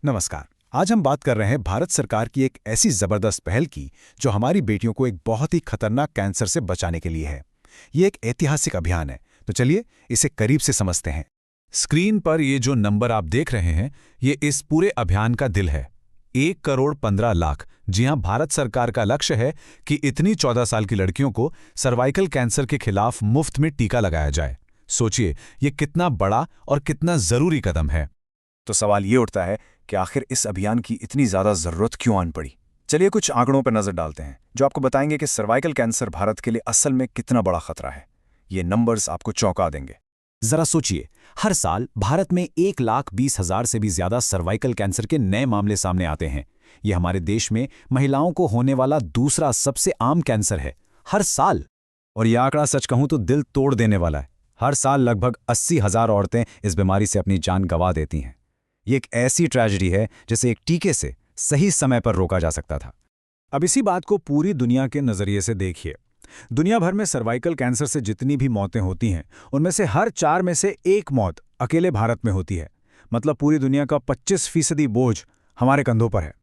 नमस्कार। आज हम बात कर रहे हैं भारत सरकार की एक ऐसी जबरदस्त पहल की जो हमारी बेटियों को एक बहुत ही खतरनाक कैंसर से बचाने के लिए है। ये एक ऐतिहासिक अभियान है, तो चलिए इसे करीब से समझते हैं। स्क्रीन पर ये जो नंबर आप देख रहे हैं, ये इस पूरे अभियान का दिल है। 1,15,00,000। जी हां, भारत सरकार का लक्ष्य है कि इतनी 14 साल की लड़कियों को सर्वाइकल कैंसर के खिलाफ मुफ्त में टीका लगाया जाए। सोचिए, ये कितना बड़ा और कितना जरूरी कदम है। तो सवाल ये उठता है कि आखिर इस अभियान की इतनी ज़्यादा ज़रूरत क्यों आन पड़ी। चलिए कुछ आंकड़ों पर नज़र डालते हैं जो आपको बताएंगे कि सर्वाइकल कैंसर भारत के लिए असल में कितना बड़ा खतरा है। ये नंबर्स आपको चौंका देंगे। जरा सोचिए, हर साल भारत में 1,20,000 से भी ज्यादा सर्वाइकल कैंसर के नए मामले सामने आते हैं। ये हमारे देश में महिलाओं को होने वाला दूसरा सबसे आम कैंसर है, हर साल। और यह आंकड़ा सच कहूं तो दिल तोड़ देने वाला है। हर साल लगभग 80,000 औरतें इस बीमारी से अपनी जान गंवा देती हैं। ये एक ऐसी ट्रेजेडी है जिसे एक टीके से सही समय पर रोका जा सकता था। अब इसी बात को पूरी दुनिया के नजरिए से देखिए। दुनिया भर में सर्वाइकल कैंसर से जितनी भी मौतें होती हैं, उनमें से हर 4 में से एक मौत अकेले भारत में होती है। मतलब पूरी दुनिया का 25% बोझ हमारे कंधों पर है।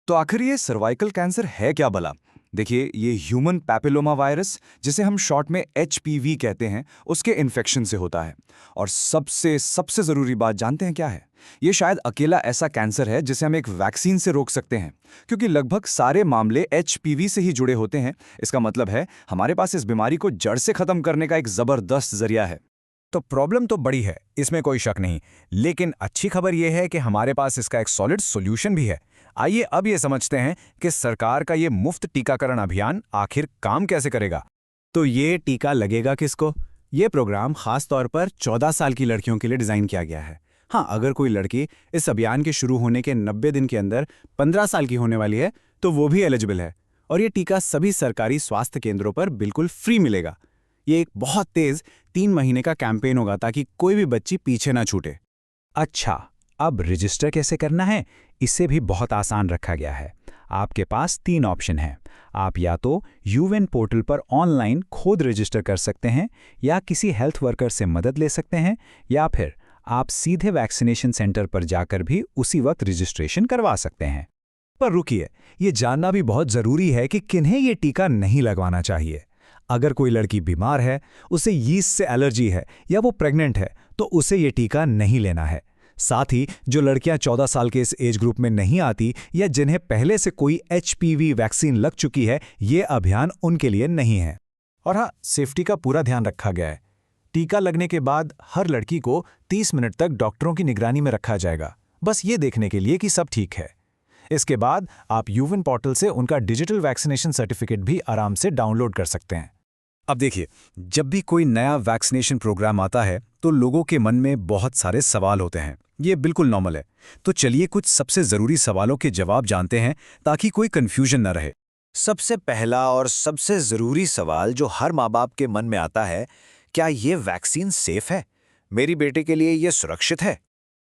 तो आखिर ये सर्वाइकल कैंसर है क्या भला? देखिए, ये ह्यूमन पैपिलोमा वायरस, जिसे हम शॉर्ट में HPV कहते हैं, उसके इन्फेक्शन से होता है। और सबसे ज़रूरी बात जानते हैं क्या है? ये शायद अकेला ऐसा कैंसर है जिसे हम एक वैक्सीन से रोक सकते हैं, क्योंकि लगभग सारे मामले HPV से ही जुड़े होते हैं। इसका मतलब है हमारे पास इस बीमारी को जड़ से खत्म करने का एक ज़बरदस्त जरिया है। तो प्रॉब्लम तो बड़ी है, इसमें कोई शक नहीं, लेकिन अच्छी खबर यह है कि हमारे पास इसका एक सॉलिड सॉल्यूशन भी है। आइए अब ये समझते हैं कि सरकार का ये मुफ्त टीकाकरण अभियान आखिर काम कैसे करेगा। तो ये टीका लगेगा किसको? ये प्रोग्राम खास तौर पर 14 साल की लड़कियों के लिए डिज़ाइन किया गया है। हाँ, अगर कोई लड़की इस अभियान के शुरू होने के 90 दिन के अंदर 15 साल की होने वाली है, तो वो भी एलिजिबल है। और ये टीका सभी सरकारी स्वास्थ्य केंद्रों पर बिल्कुल फ्री मिलेगा। ये एक बहुत तेज 3 महीने का कैंपेन होगा ताकि कोई भी बच्ची पीछे ना छूटे। अच्छा, अब रजिस्टर कैसे करना है? इसे भी बहुत आसान रखा गया है। आपके पास 3 ऑप्शन हैं। आप या तो यूएन पोर्टल पर ऑनलाइन खुद रजिस्टर कर सकते हैं, या किसी हेल्थ वर्कर से मदद ले सकते हैं, या फिर आप सीधे वैक्सीनेशन सेंटर पर जाकर भी उसी वक्त रजिस्ट्रेशन करवा सकते हैं। पर रुकिए, ये जानना भी बहुत ज़रूरी है कि किन्हें ये टीका नहीं लगवाना चाहिए। अगर कोई लड़की बीमार है, उसे यीस्ट से एलर्जी है, या वो प्रेग्नेंट है, तो उसे ये टीका नहीं लेना है। साथ ही जो लड़कियां 14 साल के इस एज ग्रुप में नहीं आती या जिन्हें पहले से कोई HPV वैक्सीन लग चुकी है, ये अभियान उनके लिए नहीं है। और हाँ, सेफ्टी का पूरा ध्यान रखा गया है। टीका लगने के बाद हर लड़की को 30 मिनट तक डॉक्टरों की निगरानी में रखा जाएगा, बस ये देखने के लिए कि सब ठीक है। इसके बाद आप यूएन पोर्टल से उनका डिजिटल वैक्सीनेशन सर्टिफिकेट भी आराम से डाउनलोड कर सकते हैं। अब देखिए, जब भी कोई नया वैक्सीनेशन प्रोग्राम आता है तो लोगों के मन में बहुत सारे सवाल होते हैं। ये बिल्कुल नॉर्मल है। तो चलिए कुछ सबसे ज़रूरी सवालों के जवाब जानते हैं ताकि कोई कन्फ्यूजन न रहे। सबसे पहला और सबसे ज़रूरी सवाल जो हर माँ बाप के मन में आता है, क्या ये वैक्सीन सेफ है? मेरी बेटे के लिए ये सुरक्षित है?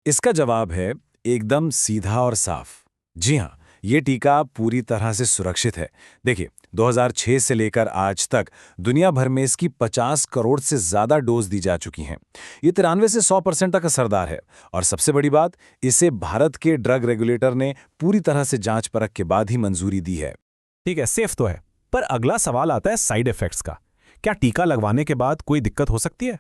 इसका जवाब है एकदम सीधा और साफ। जी हाँ, ये टीका पूरी तरह से सुरक्षित है। देखिए, 2006 से लेकर आज तक दुनिया भर में इसकी 50 करोड़ से ज़्यादा डोज दी जा चुकी हैं। ये 93 से 100% तक असरदार है। और सबसे बड़ी बात, इसे भारत के ड्रग रेगुलेटर ने पूरी तरह से जांच परख के बाद ही मंजूरी दी है। ठीक है, सेफ तो है, पर अगला सवाल आता है साइड इफेक्ट्स का। क्या टीका लगवाने के बाद कोई दिक्कत हो सकती है?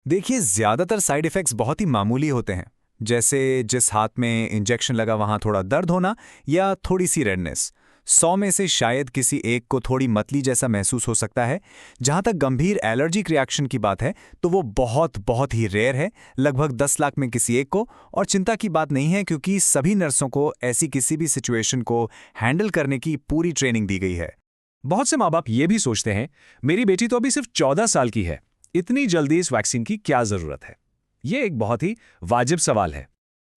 देखिए, ज़्यादातर साइड इफ़ेक्ट्स बहुत ही मामूली होते हैं, जैसे जिस हाथ में इंजेक्शन लगा वहाँ थोड़ा दर्द होना या थोड़ी सी रेडनेस। 100 में से शायद किसी एक को थोड़ी मतली जैसा महसूस हो सकता है। जहाँ तक गंभीर एलर्जिक रिएक्शन की बात है, तो वो बहुत ही रेयर है, लगभग 10 लाख में किसी एक को। और चिंता की बात नहीं है, क्योंकि सभी नर्सों को ऐसी किसी भी सिचुएशन को हैंडल करने की पूरी ट्रेनिंग दी गई है। बहुत से माँ बाप ये भी सोचते हैं, मेरी बेटी तो अभी सिर्फ 14 साल की है, इतनी जल्दी इस वैक्सीन की क्या जरूरत है? ये एक बहुत ही वाजिब सवाल है।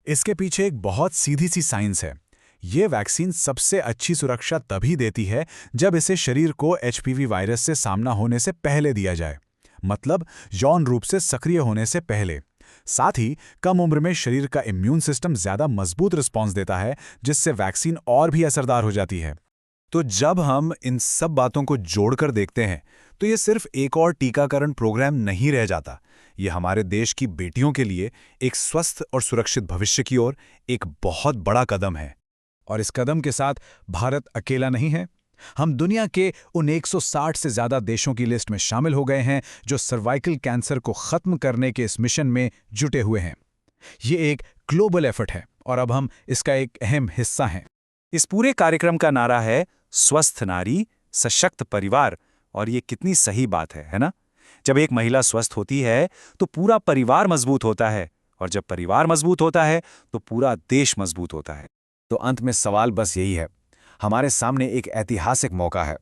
इसके पीछे एक बहुत सीधी सी साइंस है। ये वैक्सीन सबसे अच्छी सुरक्षा तभी देती है जब इसे शरीर को HPV वायरस से सामना होने से पहले दिया जाए, मतलब यौन रूप से सक्रिय होने से पहले। साथ ही कम उम्र में शरीर का इम्यून सिस्टम ज्यादा मजबूत रिस्पॉन्स देता है, जिससे वैक्सीन और भी असरदार हो जाती है। तो जब हम इन सब बातों को जोड़कर देखते हैं, तो ये सिर्फ एक और टीकाकरण प्रोग्राम नहीं रह जाता। ये हमारे देश की बेटियों के लिए एक स्वस्थ और सुरक्षित भविष्य की ओर एक बहुत बड़ा कदम है। और इस कदम के साथ भारत अकेला नहीं है। हम दुनिया के उन 160 से ज्यादा देशों की लिस्ट में शामिल हो गए हैं जो सर्वाइकल कैंसर को खत्म करने के इस मिशन में जुटे हुए हैं। ये एक ग्लोबल एफर्ट है और अब हम इसका एक अहम हिस्सा हैं। इस पूरे कार्यक्रम का नारा है स्वस्थ नारी सशक्त परिवार, और ये कितनी सही बात है ना? जब एक महिला स्वस्थ होती है तो पूरा परिवार मजबूत होता है, और जब परिवार मजबूत होता है तो पूरा देश मजबूत होता है। तो अंत में सवाल बस यही है, हमारे सामने एक ऐतिहासिक मौका है,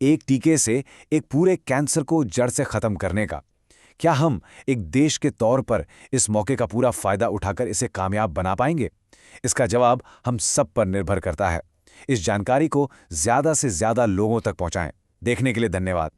एक टीके से एक पूरे कैंसर को जड़ से खत्म करने का। क्या हम एक देश के तौर पर इस मौके का पूरा फायदा उठाकर इसे कामयाब बना पाएंगे? इसका जवाब हम सब पर निर्भर करता है। इस जानकारी को ज्यादा से ज्यादा लोगों तक पहुंचाएं। देखने के लिए धन्यवाद।